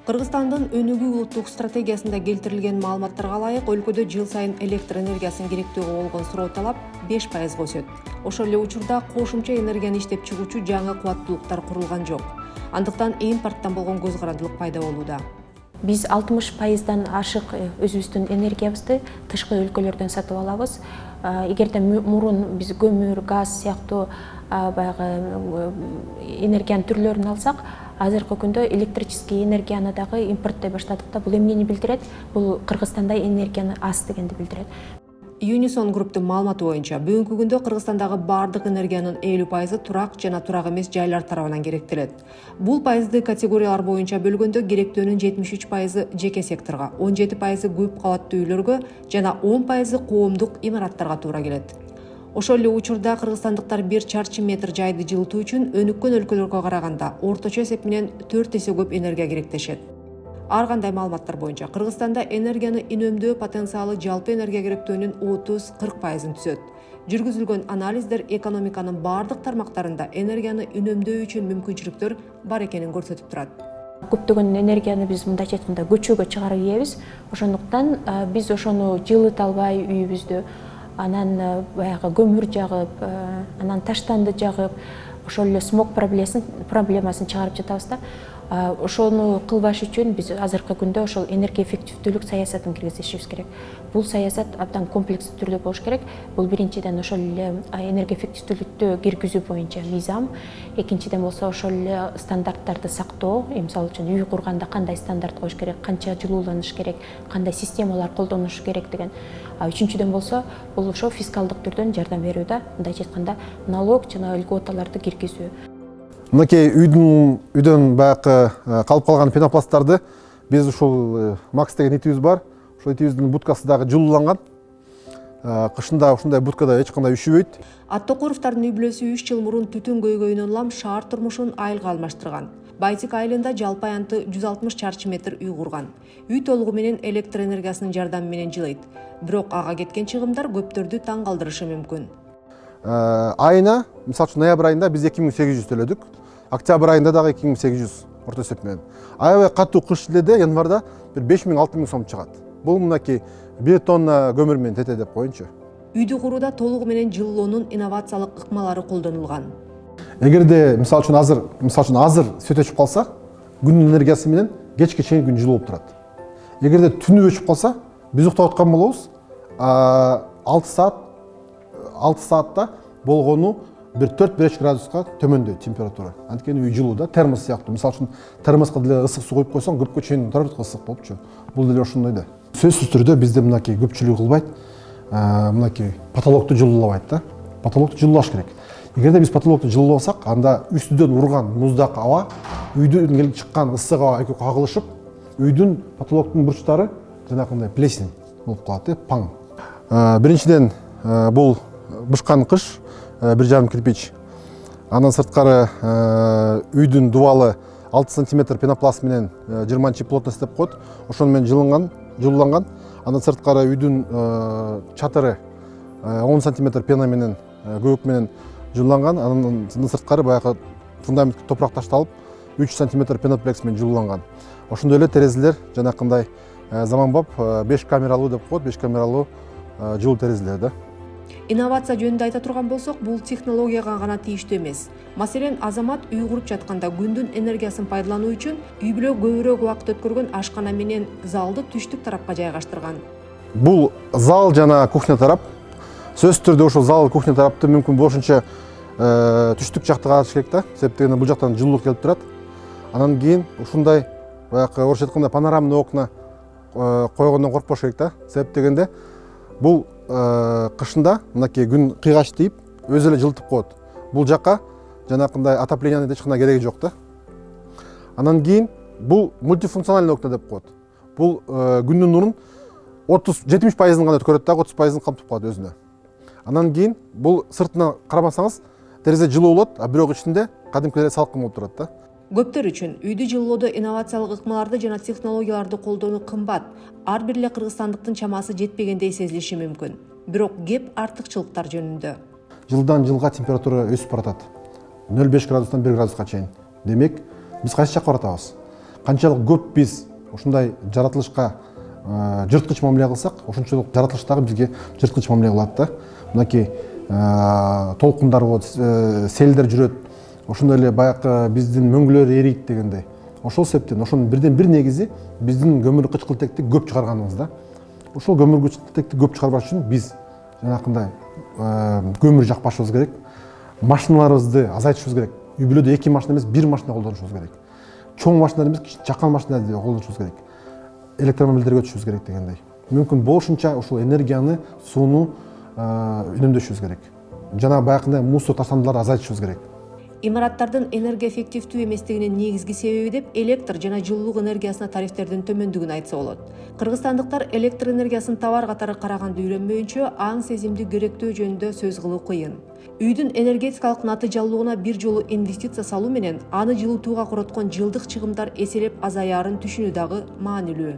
Кыргызстандын өнүгүү улуттук стратегиясында келтирилген маалыматтарга ылайык өлкөдө жыл сайын электр энергиясын керектөөгө болгон суроо талап 5% өсөт. Ошол эле учурда кошумча энергияны иштеп чыгуучу жаңы кубаттуулуктар курулган жок. Андыктан импорттон болгон көз карандылык пайда болууда. Биз 60%дан ашык өзүбүздүн энергиябызды тышкы өлкөлөрдөн сатып алабыз. Эгерде мурун биз көмүр, газ сыяктуу баягы энергиянын түрлөрүн алсак, азыркы күндө электрический энергияны дагы импорттой баштадык да. Бул эмнени билдирет? Бул Кыргызстанда энергияны аз дегенди билдирет. Unison Group'тун маалыматы боюнча бүгүнкү күндө Кыргызстандагы бардык энергиянын 50% турак жана турак эмес жайлар тарабынан керектелет. Бул пайызды категориялар боюнча бөлгөндө керектөөнүн 73% жеке секторго, 17% көп кабаттуу үйлөргө жана 10% коомдук имараттарга туура келет. Ошол эле учурда кыргызстандыктар 1 чарчы метр жайды жылытуу үчүн өнүккөн өлкөлөргө караганда орточо эсеп менен 4 эсе көп энергия керектешет. Ар кандай маалыматтар боюнча Кыргызстанда энергияны үнөмдөө потенциалы жалпы энергия керектөөнүн 30-40%ын түзөт. Жүргүзүлгөн анализдер экономиканын бардык тармактарында энергияны үнөмдөө үчүн мүмкүнчүлүктөр бар экенин көрсөтүп турат. Көптөгөн энергияны биз мындайча айтканда көчөгө чыгарып ийебиз. Ошондуктан биз ошону жылыта албай үйүбүздү, анан баягы көмүр жагып, анан таштанды жагып, ошол эле смог проблемасын чыгарып жатабыз да. Ошону кылбаш үчүн биз азыркы күндө ошол энергия эффективдүүлүк саясатын киргизишибиз керек. Бул саясат абдан комплекстүү түрдө болуш керек. Бул биринчиден ошол эле энергия эффективдүүлүктү киргизүү боюнча мыйзам, экинчиден болсо ошол эле стандарттарды сактоо, мисалы үчүн үй курганда кандай стандарт коюш керек, канча жылууланыш керек, кандай системалар колдонуш керек деген. Үчүнчүдөн болсо бул ошо фискалдык түрдөн жардам берүү да, мындайча айтканда налог жана льготаларды киргизүү. Мынакей үйдөн баягы калып калган пенопласттарды биз ушул Макс деген итибиз бар. Ошол итибиздин будкасы дагы жылууланган. Кышында ушундай будкада эч кандай üşүбөйт. Аттокуровдордун үй-бүлөсү 3 жыл мурун түтүн көйгөйүнөн улам шаар турмушун айылга алмаштырган. Байтик айылында жалпы аянты 160 чарчы метр үй курган. Үй толугу менен электр энергиясынын жардамы менен жылыйт. Бирок ага кеткен чыгымдар көптөрдү таң калтырышы мүмкүн. Айына, мисалы үчүн ноябрь айында биз 2800 төлөдүк. Октябрь айында дагы 2800 орто эсеп менен. Аябай катуу кыш эледе январда бир 5000-6000 сом чыгат. Бул мынакей 1 тонна көмүр менен тете деп коеюнчу. Үйдү курууда толугу менен жылуулоонун инновациялык ыкмалары колдонулган. Эгерде мисалы үчүн азыр свет өчүп калса, күндүн энергиясы менен кечке чейин күн жылуу болуп турат. Эгерде түнү өчүп калса, биз уктап аткан болобуз, 6 саатта болгону bir 4-5 градуска төмөндөйт температура. Анткени үй жылуу да, термос сыяктуу. Мисалы үчүн термоска деле ысык суу коюп койсоң, көпкө чейин турат, ысык болупчу. Бул деле ошондой да. Сөзсүз түрдө бизде мынакей көпчүлүгү кылбайт. Мынакей потолокту жылуулабайт да. Потолокту жылуулаш керек. Эгерде биз потолокту жылууласак, анда үстүдөн урган муздак аба, үйдөн келип чыккан ысык аба экөө кагылышып, үйдүн потолоктун бурчтары жанагындай плесень болуп калат, паң. Биринчиден бул бышкан кыш 1,5 кирпич. Андан сырткары үйдүн дубалы 6 см пенопласт менен 20 плотность деп коет. Ошону менен жылууланган. Андан сырткары үйдүн чатыры 10 см пена менен көбүк менен жылууланган. Андан сырткары баягы фундамент топурак ташталып 3 см пеноплекс менен жылууланган. Ошондой эле терезелер жанакындай заманбап 5 камералуу деп коет, 5 камералуу жылуу терезелер да. Инновация жөнүндө айта турган болсок, бул технологияга гана тийиштүү эмес. Маселен, азамат үй куруп жатканда күндүн энергиясын пайдалануу үчүн үй бүлө көбүрөөк убакыт өткөргөн ашкана менен залды түштүк тарапка жайгаштырган. Бул зал жана кухня тарап. Сөзсүз түрдө ошол зал, кухня тарапты мүмкүн болушунча түштүк жакта калдырыш керек да. Себеп дегенде бул жактан жылуулук келип турат. Анан кийин ушундай баягы орусча айтканда панорамный окна койгондон коркпош керек да. Себеп дегенде бул кышында мынакей күн кыйгач тийип, өзү эле жылытып коет. Бул жакка жанакындай отоплениянын эч кандай кереги жок да. Анан кийин бул мультифункциональный окна деп коет. Бул күндүн нурун 70% гана өткөрөт да, 30% камтып калат өзүнө. Анан кийин бул сыртына карамасаңыз, терезе жылуу болот, а бирок ичинде кадимкидей салкын болуп турат да. Көптөр үчүн үйдү жылуулоодо инновациялык ыкмаларды жана технологияларды колдонуу кымбат. Ар бир эле кыргызстандыктын чамасы жетпегендей сезилиши мүмкүн. Бирок кеп артыкчылыктар жөнүндө. Жылдан жылга температура өсүп баратат. 0,5 градустан 1 градуска чейин. Демек, биз кайсы жакка баратабыз? канчалык көп биз ушундай жаратылышка жырткыч мамиле кылсак, ошончолук жаратылыш дагы бизге жырткыч мамиле кылат да. Мынакей толкундар болот, селдер жүрөт. Ошондой эле баягы биздин мөңгүлөр эрийт дегендей. Ошол себептен ошонун бирден бир негизи биздин көмүр кычкылтекти көп чыгарганыбыз да. Ошол көмүр кычкылтекти көп чыгарбаш үчүн биз жанакындай көмүр жакпашыбыз керек. Машиналарыбызды азайтышыбыз керек. Үй бүлөдө 2 машина эмес, 1 машина колдонушубуз керек. Чоң машина эмес, чакан машина колдонушубуз керек. Электромобилдерге өтүшүбүз керек дегендей. Мүмкүн болушунча ушул энергияны, сууну үнөмдөшүбүз керек. Жана баягындай мусор таштандыларды азайтышыбыз керек. Имараттардын энергия эффективдүү эместигинин негизги себеби деп электр жана жылуулук энергиясына тарифтердин төмөндүгүн айтса болот. Кыргызстандыктар электр энергиясын товар катары караганды үйрөнбөйүнчө аң сезимди керектөө жөнүндө сөз кылуу кыйын. Үйдүн энергетикалык натыйжалуулугуна бир жолу инвестиция салуу менен аны жылытууга короткон жылдык чыгымдар эселеп азаярын түшүнүү дагы маанилүү.